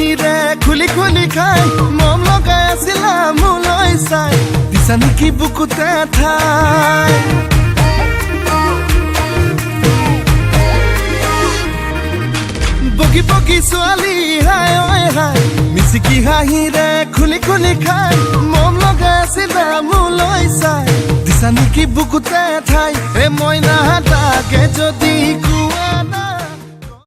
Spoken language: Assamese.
হাঁহিৰে খুলি খুলি খাই মম লগাই আছিলা মোলৈ চাই দিছা নেকি বুকুতে ঠাই বগী বগী ছোৱালী হাই ঐ হাই মিচিকি হাঁহিৰে খুলি খুলি খাই মম লগাই আছিলা মোলৈ চাই দিছা নেকি বুকুতে ঠাই এ মইনা তাকে যদি